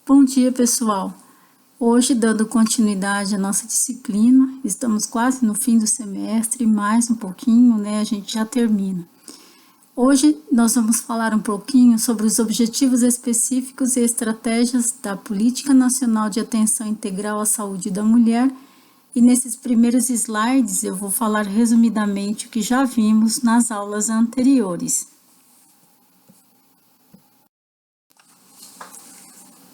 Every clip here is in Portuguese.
Bom dia, pessoal. Hoje, dando continuidade à nossa disciplina, estamos quase no fim do semestre, mais um pouquinho, a gente já termina. Hoje, nós vamos falar um pouquinho sobre os objetivos específicos e estratégias da Política Nacional de Atenção Integral à Saúde da Mulher, e nesses primeiros slides eu vou falar resumidamente o que já vimos nas aulas anteriores.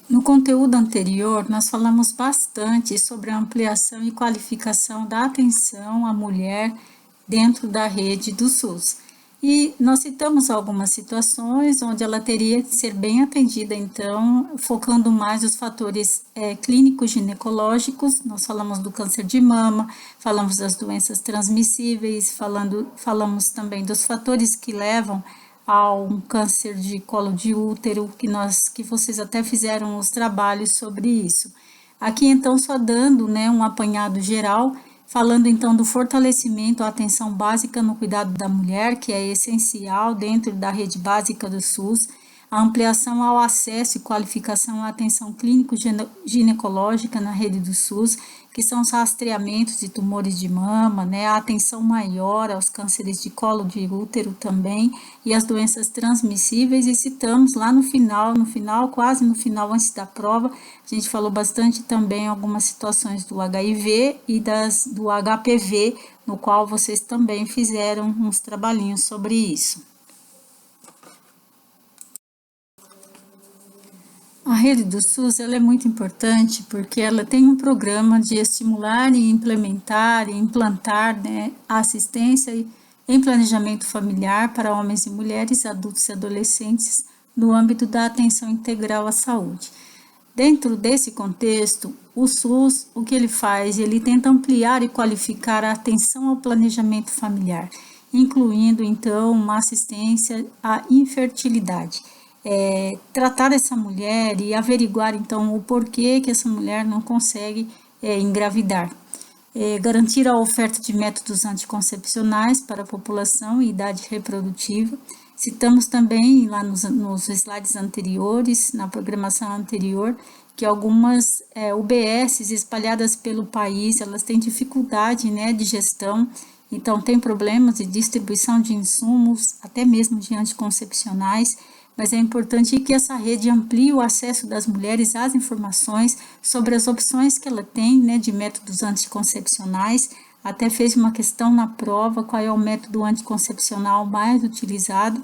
No conteúdo anterior, nós falamos bastante sobre a ampliação e qualificação da atenção à mulher dentro da rede do SUS. E nós citamos algumas situações onde ela teria que ser bem atendida, então, focando mais os fatores clínicos ginecológicos. Nós falamos do câncer de mama, falamos das doenças transmissíveis, falamos também dos fatores que levam a um câncer de colo de útero, que vocês até fizeram os trabalhos sobre isso. Aqui, então, só dando um apanhado geral, falando então do fortalecimento à atenção básica no cuidado da mulher, que é essencial dentro da rede básica do SUS, a ampliação ao acesso e qualificação à atenção clínico-ginecológica na rede do SUS, que são os rastreamentos de tumores de mama, a atenção maior aos cânceres de colo de útero também, e as doenças transmissíveis, e citamos lá no final, quase no final, antes da prova, a gente falou bastante também algumas situações do HIV e do HPV, no qual vocês também fizeram uns trabalhinhos sobre isso. A rede do SUS ela é muito importante porque ela tem um programa de estimular e implementar e implantar a assistência em planejamento familiar para homens e mulheres, adultos e adolescentes no âmbito da atenção integral à saúde. Dentro desse contexto, o SUS, o que ele faz? Ele tenta ampliar e qualificar a atenção ao planejamento familiar, incluindo então uma assistência à infertilidade. Tratar essa mulher e averiguar então o porquê que essa mulher não consegue engravidar. Garantir a oferta de métodos anticoncepcionais para a população e idade reprodutiva. Citamos também lá nos slides anteriores, na programação anterior, que algumas UBSs espalhadas pelo país, elas têm dificuldade de gestão, então tem problemas de distribuição de insumos, até mesmo de anticoncepcionais, mas é importante que essa rede amplie o acesso das mulheres às informações sobre as opções que ela tem de métodos anticoncepcionais. Até fez uma questão na prova, qual é o método anticoncepcional mais utilizado,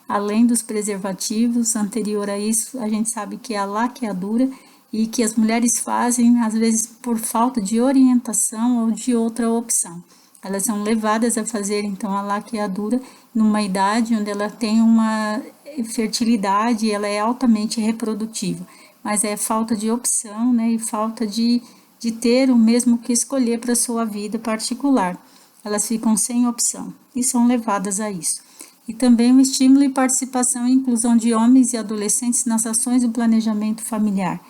além dos preservativos. Anterior a isso, a gente sabe que é a laqueadura e que as mulheres fazem, às vezes, por falta de orientação ou de outra opção. Elas são levadas a fazer, então, a laqueadura numa idade onde ela tem uma fertilidade, ela é altamente reprodutiva, mas é falta de opção, e falta de ter o mesmo que escolher para a sua vida particular. Elas ficam sem opção e são levadas a isso. E também o estímulo e participação e inclusão de homens e adolescentes nas ações do planejamento familiar.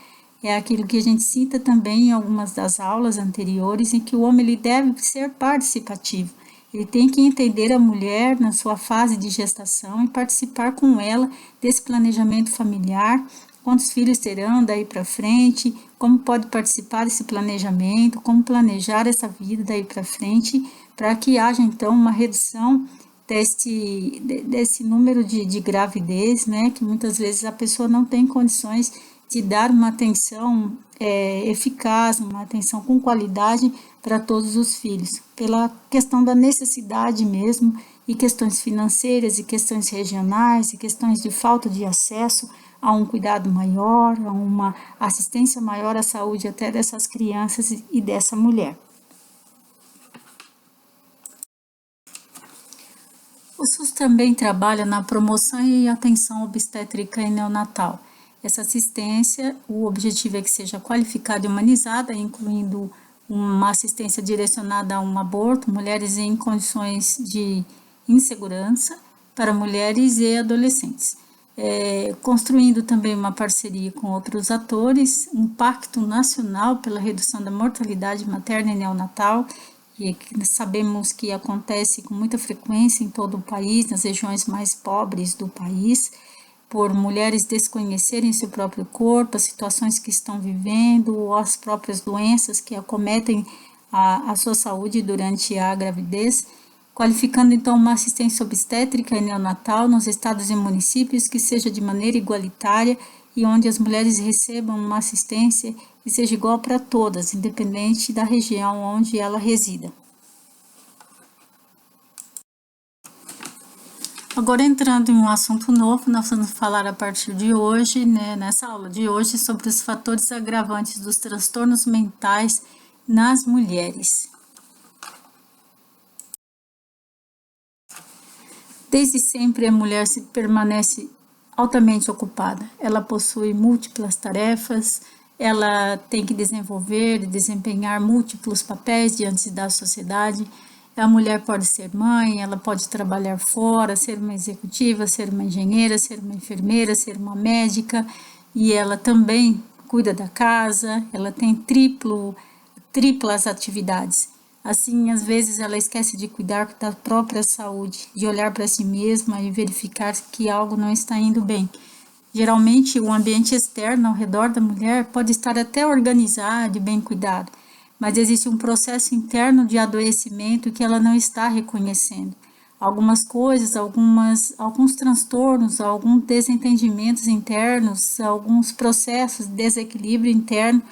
É aquilo que a gente cita também em algumas das aulas anteriores, em que o homem ele deve ser participativo. Ele tem que entender a mulher na sua fase de gestação e participar com ela desse planejamento familiar, quantos filhos terão daí para frente, como pode participar desse planejamento, como planejar essa vida daí para frente, para que haja então uma redução desse número de gravidez, que muitas vezes a pessoa não tem condições de dar uma atenção eficaz, uma atenção com qualidade para todos os filhos, pela questão da necessidade mesmo, e questões financeiras, e questões regionais, e questões de falta de acesso a um cuidado maior, a uma assistência maior à saúde até dessas crianças e dessa mulher. O SUS também trabalha na promoção e atenção obstétrica e neonatal. Essa assistência, o objetivo é que seja qualificada e humanizada, incluindo uma assistência direcionada a um aborto, mulheres em condições de insegurança para mulheres e adolescentes. Construindo também uma parceria com outros atores, um pacto nacional pela redução da mortalidade materna e neonatal, e sabemos que acontece com muita frequência em todo o país, nas regiões mais pobres do país, por mulheres desconhecerem seu próprio corpo, as situações que estão vivendo, ou as próprias doenças que acometem a sua saúde durante a gravidez, qualificando então uma assistência obstétrica e neonatal nos estados e municípios que seja de maneira igualitária e onde as mulheres recebam uma assistência que seja igual para todas, independente da região onde ela resida. Agora, entrando em um assunto novo, nós vamos falar a partir de hoje, nessa aula de hoje, sobre os fatores agravantes dos transtornos mentais nas mulheres. Desde sempre, a mulher se permanece altamente ocupada. Ela possui múltiplas tarefas, ela tem que desenvolver e desempenhar múltiplos papéis diante da sociedade. A mulher pode ser mãe, ela pode trabalhar fora, ser uma executiva, ser uma engenheira, ser uma enfermeira, ser uma médica, e ela também cuida da casa, ela tem triplas atividades. Assim, às vezes ela esquece de cuidar da própria saúde, de olhar para si mesma e verificar que algo não está indo bem. Geralmente, o ambiente externo ao redor da mulher pode estar até organizado e bem cuidado, mas existe um processo interno de adoecimento que ela não está reconhecendo. Algumas coisas, alguns transtornos, alguns desentendimentos internos, alguns processos de desequilíbrio interno,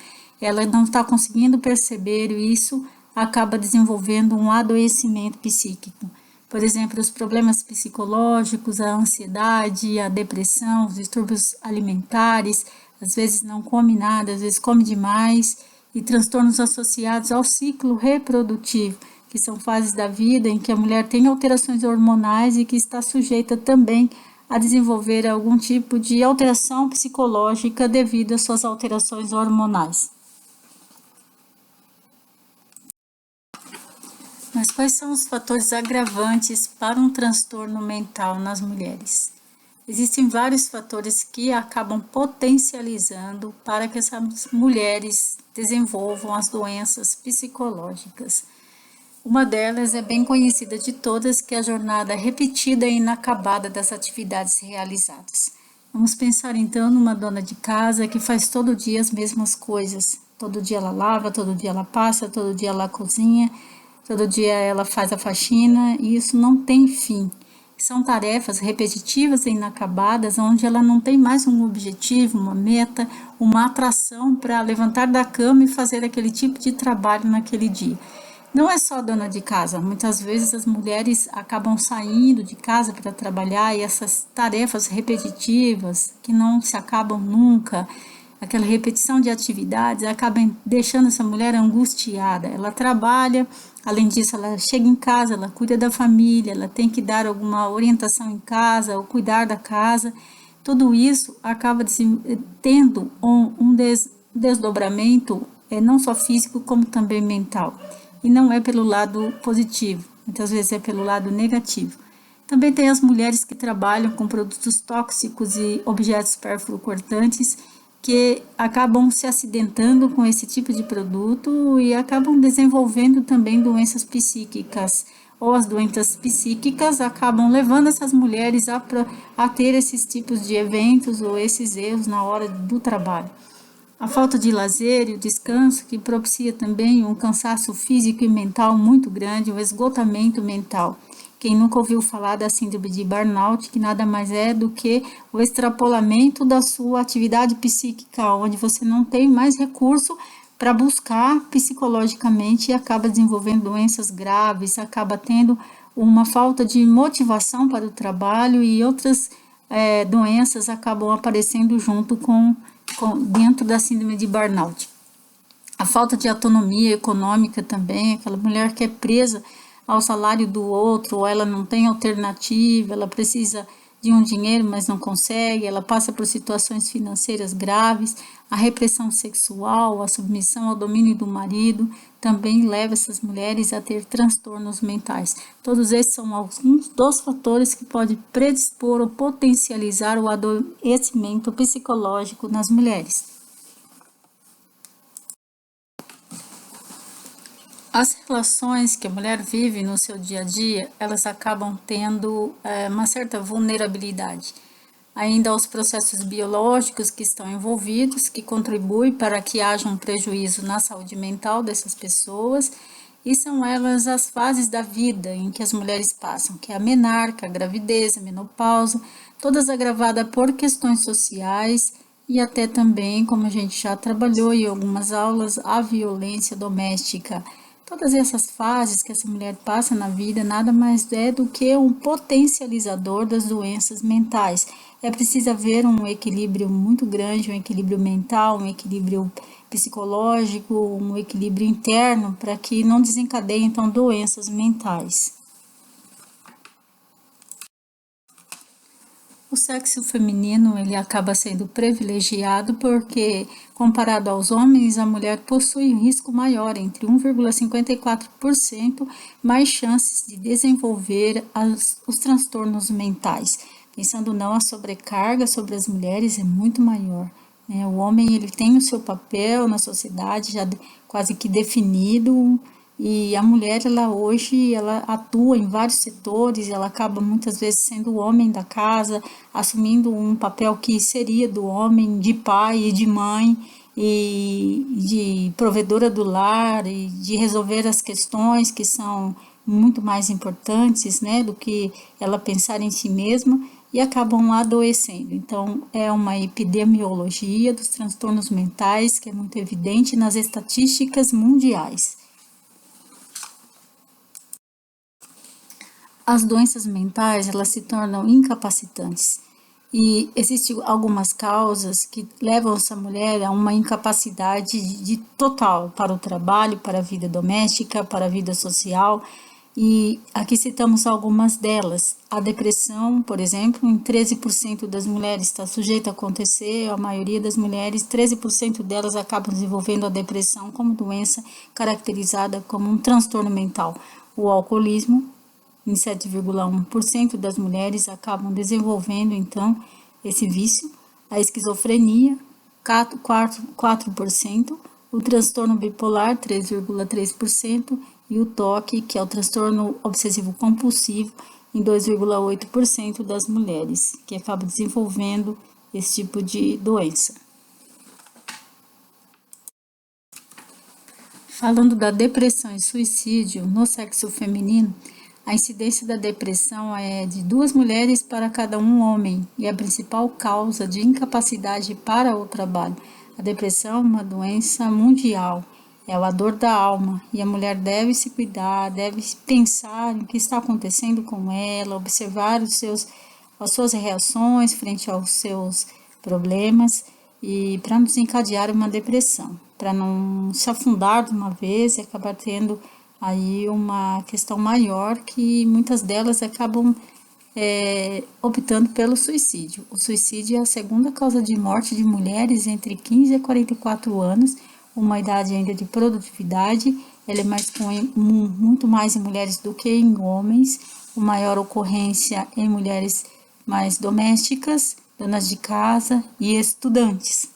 ela não está conseguindo perceber e isso acaba desenvolvendo um adoecimento psíquico. Por exemplo, os problemas psicológicos, a ansiedade, a depressão, os distúrbios alimentares, às vezes não come nada, às vezes come demais, e transtornos associados ao ciclo reprodutivo, que são fases da vida em que a mulher tem alterações hormonais e que está sujeita também a desenvolver algum tipo de alteração psicológica devido às suas alterações hormonais. Mas quais são os fatores agravantes para um transtorno mental nas mulheres? Existem vários fatores que acabam potencializando para que essas mulheres desenvolvam as doenças psicológicas. Uma delas é bem conhecida de todas, que é a jornada repetida e inacabada das atividades realizadas. Vamos pensar então numa dona de casa que faz todo dia as mesmas coisas. Todo dia ela lava, todo dia ela passa, todo dia ela cozinha, todo dia ela faz a faxina e isso não tem fim. São tarefas repetitivas e inacabadas, onde ela não tem mais um objetivo, uma meta, uma atração para levantar da cama e fazer aquele tipo de trabalho naquele dia. Não é só dona de casa, muitas vezes as mulheres acabam saindo de casa para trabalhar e essas tarefas repetitivas, que não se acabam nunca, aquela repetição de atividades, acabam deixando essa mulher angustiada. Ela trabalha, além disso, ela chega em casa, ela cuida da família, ela tem que dar alguma orientação em casa, ou cuidar da casa. Tudo isso acaba tendo um desdobramento, não só físico, como também mental. E não é pelo lado positivo, muitas vezes é pelo lado negativo. Também tem as mulheres que trabalham com produtos tóxicos e objetos perfluocortantes, que acabam se acidentando com esse tipo de produto e acabam desenvolvendo também doenças psíquicas, ou as doenças psíquicas acabam levando essas mulheres a ter esses tipos de eventos ou esses erros na hora do trabalho. A falta de lazer e o descanso, que propicia também um cansaço físico e mental muito grande, um esgotamento mental. Quem nunca ouviu falar da síndrome de burnout, que nada mais é do que o extrapolamento da sua atividade psíquica, onde você não tem mais recurso para buscar psicologicamente e acaba desenvolvendo doenças graves, acaba tendo uma falta de motivação para o trabalho e outras doenças acabam aparecendo junto dentro da síndrome de burnout. A falta de autonomia econômica também, aquela mulher que é presa ao salário do outro, ou ela não tem alternativa, ela precisa de um dinheiro, mas não consegue, ela passa por situações financeiras graves, a repressão sexual, a submissão ao domínio do marido, também leva essas mulheres a ter transtornos mentais. Todos esses são alguns dos fatores que podem predispor ou potencializar o adoecimento psicológico nas mulheres. As relações que a mulher vive no seu dia a dia, elas acabam tendo uma certa vulnerabilidade. ainda aos processos biológicos que estão envolvidos, que contribuem para que haja um prejuízo na saúde mental dessas pessoas, e são elas as fases da vida em que as mulheres passam, que é a menarca, a gravidez, a menopausa, todas agravadas por questões sociais e até também, como a gente já trabalhou em algumas aulas, a violência doméstica. Todas essas fases que essa mulher passa na vida nada mais é do que um potencializador das doenças mentais. É preciso haver um equilíbrio muito grande, um equilíbrio mental, um equilíbrio psicológico, um equilíbrio interno para que não desencadeiem então doenças mentais. O sexo feminino ele acaba sendo privilegiado porque, comparado aos homens, a mulher possui um risco maior, entre 1,54% mais chances de desenvolver os transtornos mentais. Pensando não, a sobrecarga sobre as mulheres é muito maior. Né? O homem ele tem o seu papel na sociedade já quase que definido, e a mulher, ela hoje, ela atua em vários setores, ela acaba muitas vezes sendo o homem da casa, assumindo um papel que seria do homem, de pai e de mãe, e de provedora do lar, e de resolver as questões que são muito mais importantes, né, do que ela pensar em si mesma, e acabam adoecendo. Então, é uma epidemiologia dos transtornos mentais que é muito evidente nas estatísticas mundiais. As doenças mentais, elas se tornam incapacitantes e existem algumas causas que levam essa mulher a uma incapacidade de total para o trabalho, para a vida doméstica, para a vida social, e aqui citamos algumas delas. A depressão, por exemplo, em 13% das mulheres está sujeita a acontecer, a maioria das mulheres, 13% delas acabam desenvolvendo a depressão como doença caracterizada como um transtorno mental. O alcoolismo, em 7,1% das mulheres acabam desenvolvendo, então, esse vício. A esquizofrenia, 4%, o transtorno bipolar, 3,3%, e o TOC, que é o transtorno obsessivo-compulsivo, em 2,8% das mulheres, que acabam desenvolvendo esse tipo de doença. Falando da depressão e suicídio no sexo feminino, a incidência da depressão é de 2 mulheres para cada um homem e a principal causa de incapacidade para o trabalho. A depressão é uma doença mundial, é a dor da alma e a mulher deve se cuidar, deve pensar no que está acontecendo com ela, observar as suas reações frente aos seus problemas e para não desencadear uma depressão, para não se afundar de uma vez e acabar tendo aí uma questão maior que muitas delas acabam optando pelo suicídio. O suicídio é a segunda causa de morte de mulheres entre 15 e 44 anos, uma idade ainda de produtividade, ela é muito mais em mulheres do que em homens, com maior ocorrência em mulheres mais domésticas, donas de casa e estudantes.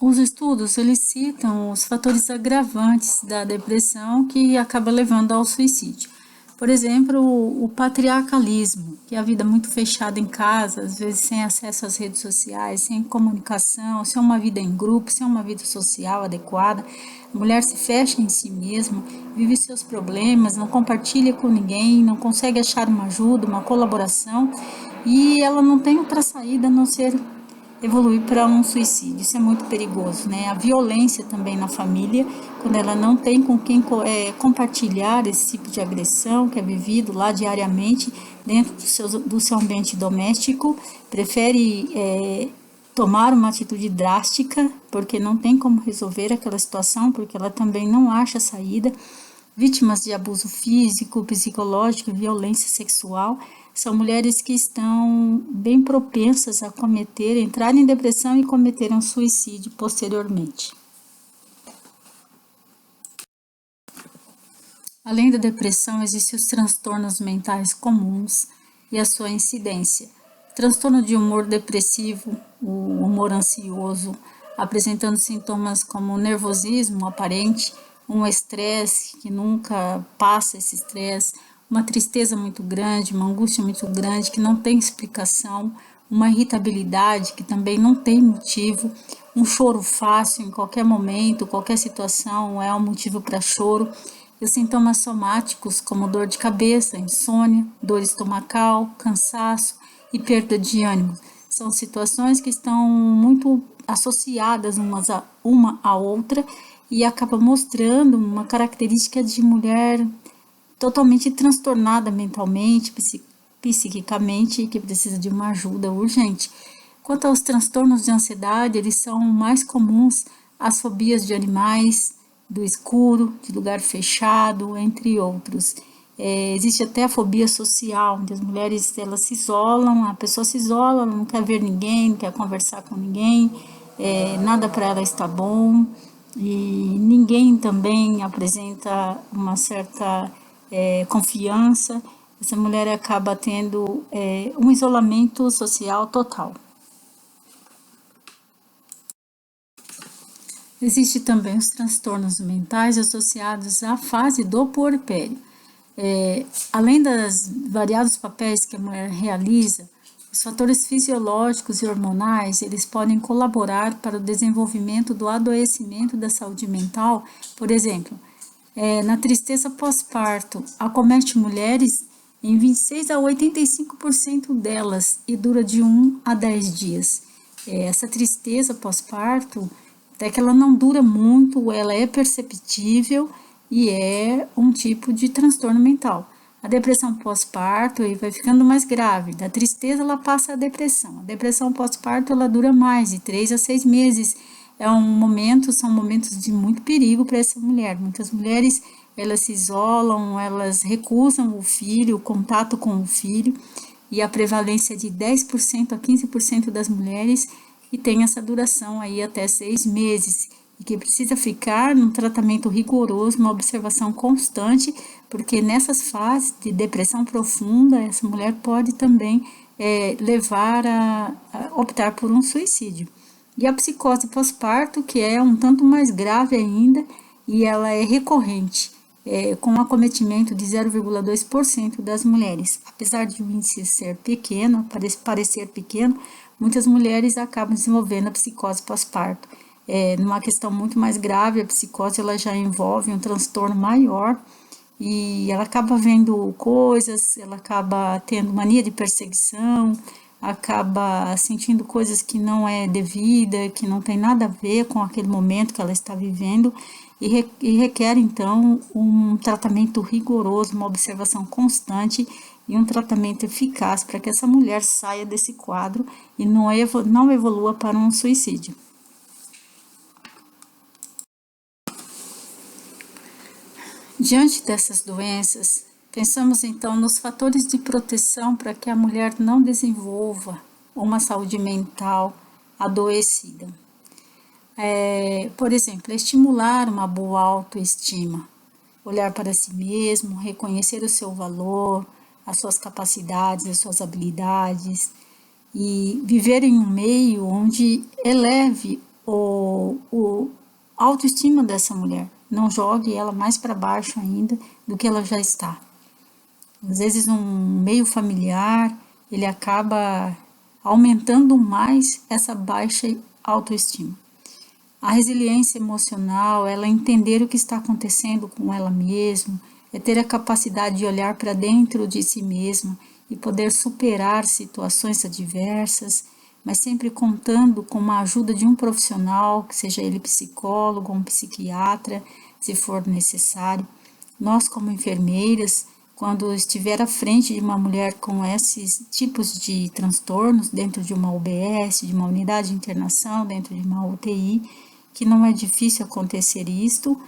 Os estudos, eles citam os fatores agravantes da depressão que acaba levando ao suicídio. Por exemplo, o patriarcalismo, que é a vida muito fechada em casa, às vezes sem acesso às redes sociais, sem comunicação, sem uma vida em grupo, sem uma vida social adequada. A mulher se fecha em si mesma, vive seus problemas, não compartilha com ninguém, não consegue achar uma ajuda, uma colaboração, e ela não tem outra saída a não ser evoluir para um suicídio. Isso é muito perigoso, né? A violência também na família, quando ela não tem com quem compartilhar esse tipo de agressão que é vivido lá diariamente dentro do seu ambiente doméstico, prefere tomar uma atitude drástica, porque não tem como resolver aquela situação, porque ela também não acha saída. Vítimas de abuso físico, psicológico e violência sexual são mulheres que estão bem propensas a entrar em depressão e cometer um suicídio posteriormente. Além da depressão, existem os transtornos mentais comuns e a sua incidência. Transtorno de humor depressivo, o humor ansioso, apresentando sintomas como nervosismo aparente, um estresse que nunca passa esse estresse, uma tristeza muito grande, uma angústia muito grande que não tem explicação, uma irritabilidade que também não tem motivo, um choro fácil em qualquer momento, qualquer situação é um motivo para choro. E os sintomas somáticos, como dor de cabeça, insônia, dor estomacal, cansaço e perda de ânimo, são situações que estão muito associadas uma à outra e acaba mostrando uma característica de mulher totalmente transtornada mentalmente, psiquicamente, que precisa de uma ajuda urgente. Quanto aos transtornos de ansiedade, eles são mais comuns às fobias de animais, do escuro, de lugar fechado, entre outros. Existe até a fobia social, onde as mulheres elas se isolam, a pessoa se isola, não quer ver ninguém, não quer conversar com ninguém, nada para ela está bom, e ninguém também apresenta uma certa confiança. Essa mulher acaba tendo um isolamento social total. Existe também os transtornos mentais associados à fase do puerpério. Além dos variados papéis que a mulher realiza, os fatores fisiológicos e hormonais, eles podem colaborar para o desenvolvimento do adoecimento da saúde mental. Por exemplo, na tristeza pós-parto, acomete mulheres em 26 a 85% delas e dura de 1 a 10 dias. Essa tristeza pós-parto, até que ela não dura muito, ela é perceptível e é um tipo de transtorno mental. A depressão pós-parto vai ficando mais grave. Da tristeza ela passa a depressão. A depressão pós-parto ela dura mais de 3 a 6 meses. São momentos de muito perigo para essa mulher. Muitas mulheres elas se isolam, elas recusam o filho, o contato com o filho, e a prevalência de 10% a 15% das mulheres que tem essa duração aí até 6 meses e que precisa ficar num tratamento rigoroso, uma observação constante, porque nessas fases de depressão profunda, essa mulher pode também levar a optar por um suicídio. E a psicose pós-parto, que é um tanto mais grave ainda, e ela é recorrente, com um acometimento de 0,2% das mulheres. Apesar de o índice ser pequeno, parecer pequeno, muitas mulheres acabam desenvolvendo a psicose pós-parto. Numa questão muito mais grave, a psicose ela já envolve um transtorno maior e ela acaba vendo coisas, ela acaba tendo mania de perseguição, acaba sentindo coisas que não é devida, que não tem nada a ver com aquele momento que ela está vivendo e requer então um tratamento rigoroso, uma observação constante e um tratamento eficaz para que essa mulher saia desse quadro e não evolua para um suicídio. Diante dessas doenças, pensamos então nos fatores de proteção para que a mulher não desenvolva uma saúde mental adoecida. Por exemplo, estimular uma boa autoestima, olhar para si mesmo, reconhecer o seu valor, as suas capacidades, as suas habilidades e viver em um meio onde eleve a autoestima dessa mulher, não jogue ela mais para baixo ainda do que ela já está. Às vezes um meio familiar, ele acaba aumentando mais essa baixa autoestima. A resiliência emocional, ela entender o que está acontecendo com ela mesma, é ter a capacidade de olhar para dentro de si mesma e poder superar situações adversas, mas sempre contando com a ajuda de um profissional, que seja ele psicólogo ou um psiquiatra, se for necessário. Nós, como enfermeiras, quando estiver à frente de uma mulher com esses tipos de transtornos, dentro de uma UBS, de uma unidade de internação, dentro de uma UTI, que não é difícil acontecer isto,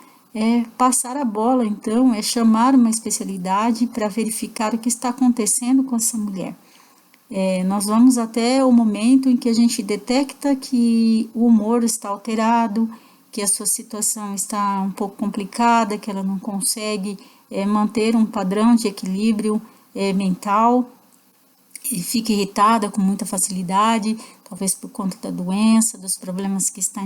passar a bola, então, chamar uma especialidade para verificar o que está acontecendo com essa mulher. Nós vamos até o momento em que a gente detecta que o humor está alterado, que a sua situação está um pouco complicada, que ela não consegue manter um padrão de equilíbrio mental, e fica irritada com muita facilidade, talvez por conta da doença, dos problemas que está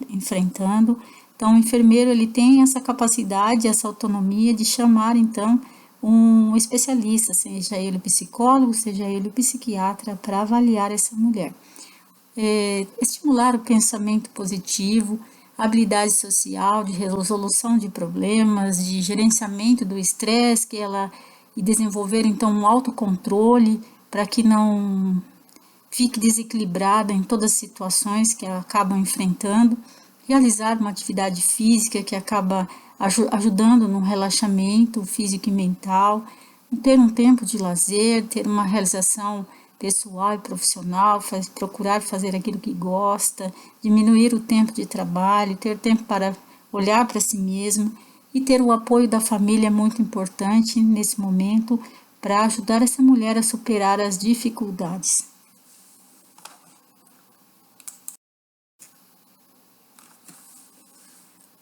enfrentando. Então, o enfermeiro ele tem essa capacidade, essa autonomia de chamar, então, um especialista, seja ele psicólogo, seja ele psiquiatra, para avaliar essa mulher. Estimular o pensamento positivo, habilidade social, de resolução de problemas, de gerenciamento do estresse, e desenvolver então um autocontrole para que não fique desequilibrada em todas as situações que acabam enfrentando, realizar uma atividade física que acaba ajudando no relaxamento físico e mental, ter um tempo de lazer, ter uma realização pessoal e profissional, procurar fazer aquilo que gosta, diminuir o tempo de trabalho, ter tempo para olhar para si mesmo e ter o apoio da família é muito importante nesse momento para ajudar essa mulher a superar as dificuldades.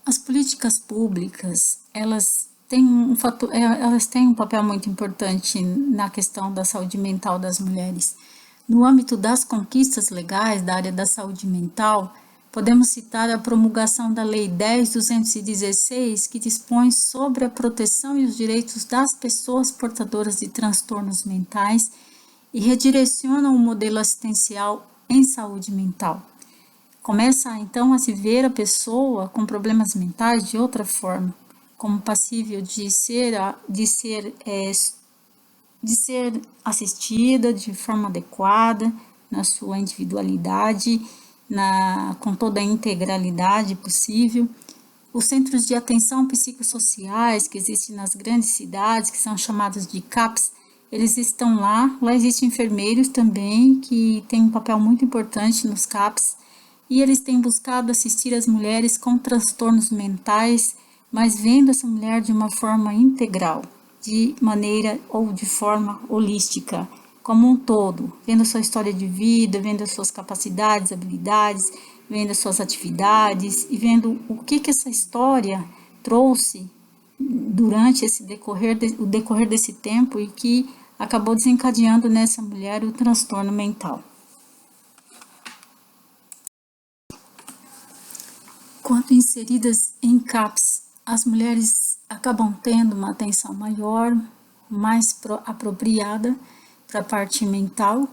As políticas públicas, elas têm um papel muito importante na questão da saúde mental das mulheres. No âmbito das conquistas legais da área da saúde mental, podemos citar a promulgação da Lei 10.216, que dispõe sobre a proteção e os direitos das pessoas portadoras de transtornos mentais e redireciona o modelo assistencial em saúde mental. Começa então a se ver a pessoa com problemas mentais de outra forma, como passível de ser assistida de forma adequada, na sua individualidade, com toda a integralidade possível. Os centros de atenção psicossociais que existem nas grandes cidades, que são chamados de CAPs, eles estão lá existem enfermeiros também que têm um papel muito importante nos CAPs, e eles têm buscado assistir as mulheres com transtornos mentais, mas vendo essa mulher de uma forma integral, de maneira ou de forma holística, como um todo, vendo a sua história de vida, vendo as suas capacidades, habilidades, vendo as suas atividades e vendo o que essa história trouxe durante o decorrer desse tempo e que acabou desencadeando nessa mulher o transtorno mental. Quando inseridas em CAPs, as mulheres acabam tendo uma atenção maior, mais apropriada para a parte mental,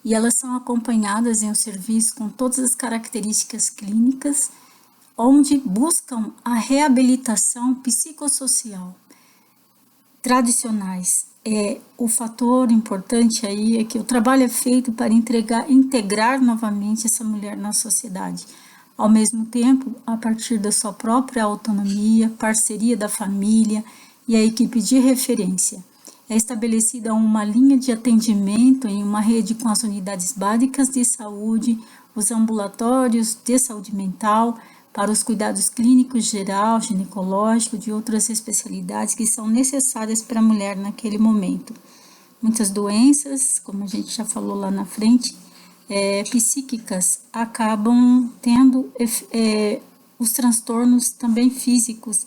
e elas são acompanhadas em um serviço com todas as características clínicas, onde buscam a reabilitação psicossocial. Tradicionais. O fator importante aí é que o trabalho é feito para integrar novamente essa mulher na sociedade. Ao mesmo tempo, a partir da sua própria autonomia, parceria da família e a equipe de referência. É estabelecida uma linha de atendimento em uma rede com as unidades básicas de saúde, os ambulatórios de saúde mental, para os cuidados clínicos geral, ginecológico, de outras especialidades que são necessárias para a mulher naquele momento. Muitas doenças, como a gente já falou lá na frente, psíquicas acabam tendo os transtornos também físicos,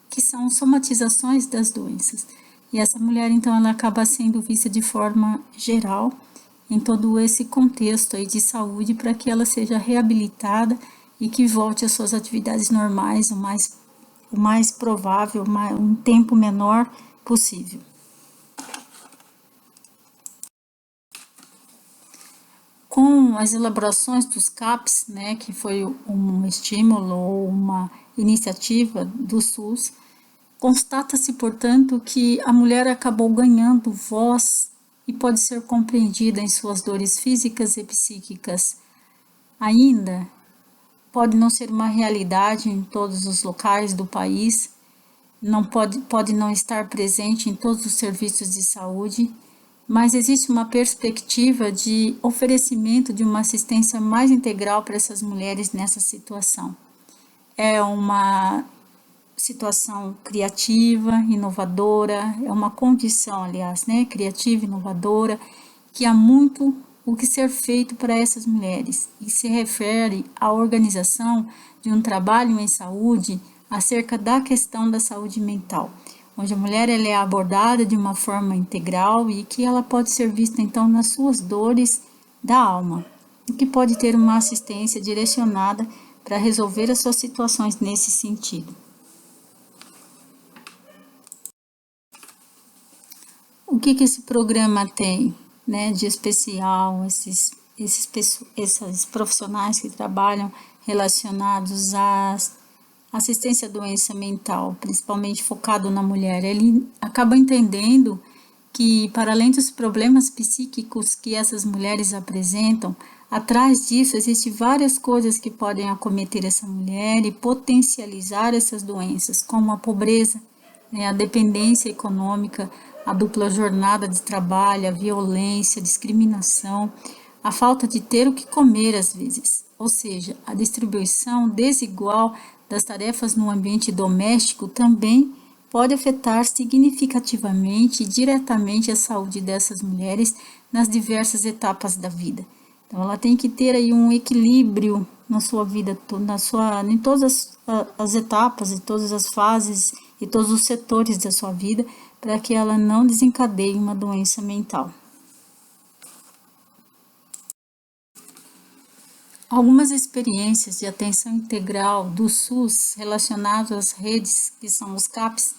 que são somatizações das doenças. E essa mulher, então, ela acaba sendo vista de forma geral em todo esse contexto aí de saúde para que ela seja reabilitada e que volte às suas atividades normais o mais provável, um tempo menor possível. Com as elaborações dos CAPs, que foi um estímulo ou uma iniciativa do SUS, constata-se, portanto, que a mulher acabou ganhando voz e pode ser compreendida em suas dores físicas e psíquicas. Ainda pode não ser uma realidade em todos os locais do país, pode não estar presente em todos os serviços de saúde, mas existe uma perspectiva de oferecimento de uma assistência mais integral para essas mulheres nessa situação. É uma situação criativa, inovadora, é uma condição, aliás, criativa, inovadora, que há muito o que ser feito para essas mulheres, e se refere à organização de um trabalho em saúde acerca da questão da saúde mental, onde a mulher ela é abordada de uma forma integral e que ela pode ser vista então nas suas dores da alma, e que pode ter uma assistência direcionada para resolver as suas situações nesse sentido. que esse programa tem, né, de especial, esses profissionais que trabalham relacionados à assistência à doença mental, principalmente focado na mulher? Ele acaba entendendo que, para além dos problemas psíquicos que essas mulheres apresentam, atrás disso existem várias coisas que podem acometer essa mulher e potencializar essas doenças, como a pobreza, né, a dependência econômica, a dupla jornada de trabalho, a violência, a discriminação, a falta de ter o que comer às vezes, ou seja, a distribuição desigual das tarefas no ambiente doméstico também pode afetar significativamente e diretamente a saúde dessas mulheres nas diversas etapas da vida. Então, ela tem que ter aí um equilíbrio na sua vida, em todas as etapas, em todas as fases e todos os setores da sua vida, para que ela não desencadeie uma doença mental. Algumas experiências de atenção integral do SUS relacionadas às redes, que são os CAPs,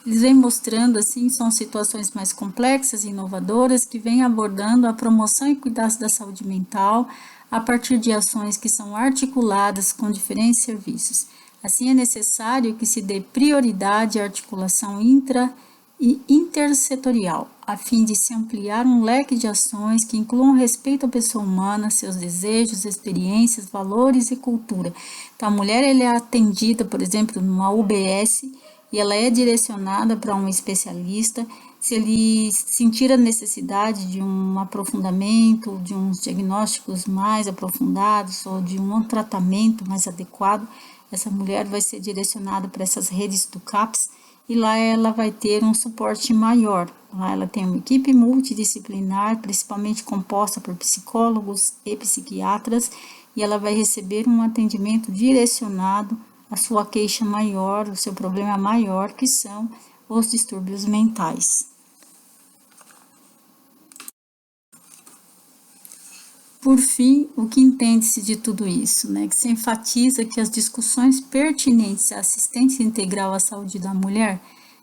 eles vêm mostrando, assim, são situações mais complexas e inovadoras que vêm abordando a promoção e cuidado da saúde mental a partir de ações que são articuladas com diferentes serviços. Assim, é necessário que se dê prioridade à articulação intra e intersetorial, a fim de se ampliar um leque de ações que incluam respeito à pessoa humana, seus desejos, experiências, valores e cultura. Então, a mulher ela é atendida, por exemplo, numa UBS, e ela é direcionada para um especialista. Se ele sentir a necessidade de um aprofundamento, de uns diagnósticos mais aprofundados ou de um tratamento mais adequado, essa mulher vai ser direcionada para essas redes do CAPS e lá ela vai ter um suporte maior. Lá ela tem uma equipe multidisciplinar, principalmente composta por psicólogos e psiquiatras, e ela vai receber um atendimento direcionado à sua queixa maior, o seu problema maior, que são os distúrbios mentais. Por fim, o que entende-se de tudo isso, né? Que se enfatiza que as discussões pertinentes à assistência integral à saúde da mulher,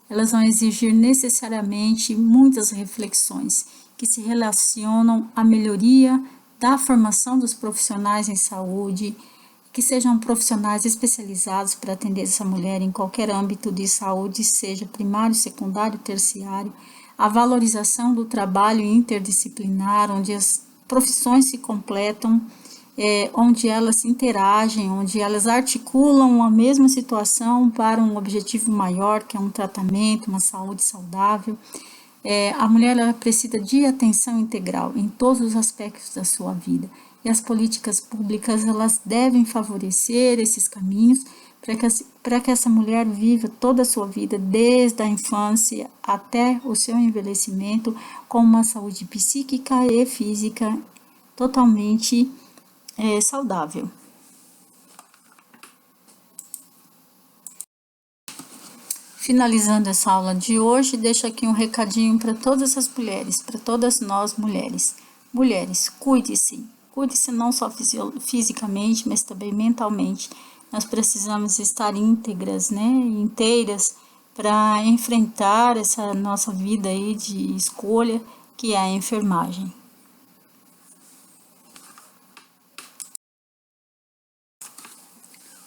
elas vão exigir necessariamente muitas reflexões que se relacionam à melhoria da formação dos profissionais em saúde, que sejam profissionais especializados para atender essa mulher em qualquer âmbito de saúde, seja primário, secundário, terciário, a valorização do trabalho interdisciplinar, onde as profissões se completam, onde elas interagem, onde elas articulam a mesma situação para um objetivo maior, que é um tratamento, uma saúde saudável. A mulher ela precisa de atenção integral em todos os aspectos da sua vida. E as políticas públicas elas devem favorecer esses caminhos para que essa mulher viva toda a sua vida, desde a infância até o seu envelhecimento, com uma saúde psíquica e física totalmente saudável. Finalizando essa aula de hoje, deixo aqui um recadinho para todas as mulheres, para todas nós mulheres. Mulheres, cuide-se não só fisicamente, mas também mentalmente. Nós precisamos estar íntegras, né, inteiras, para enfrentar essa nossa vida aí de escolha, que é a enfermagem.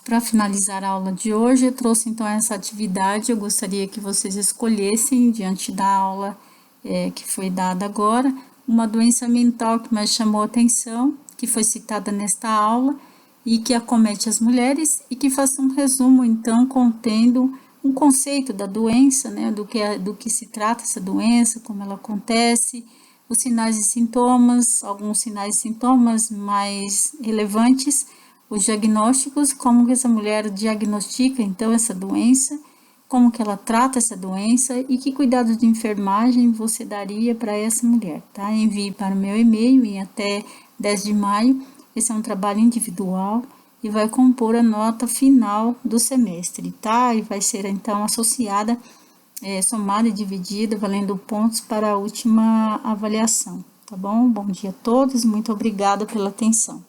Para finalizar a aula de hoje, eu trouxe então essa atividade. Eu gostaria que vocês escolhessem, diante da aula que foi dada agora, uma doença mental que mais chamou a atenção, que foi citada nesta aula e que acomete as mulheres, e que faça um resumo, então, contendo um conceito da doença, né, do que se trata essa doença, como ela acontece, os sinais e sintomas, alguns sinais e sintomas mais relevantes, os diagnósticos, como que essa mulher diagnostica, então, essa doença, como que ela trata essa doença e que cuidados de enfermagem você daria para essa mulher, tá? Envie para o meu e-mail em até 10 de maio. Esse é um trabalho individual e vai compor a nota final do semestre, tá? E vai ser, então, associada, somada e dividida, valendo pontos para a última avaliação, tá bom? Bom dia a todos, muito obrigada pela atenção.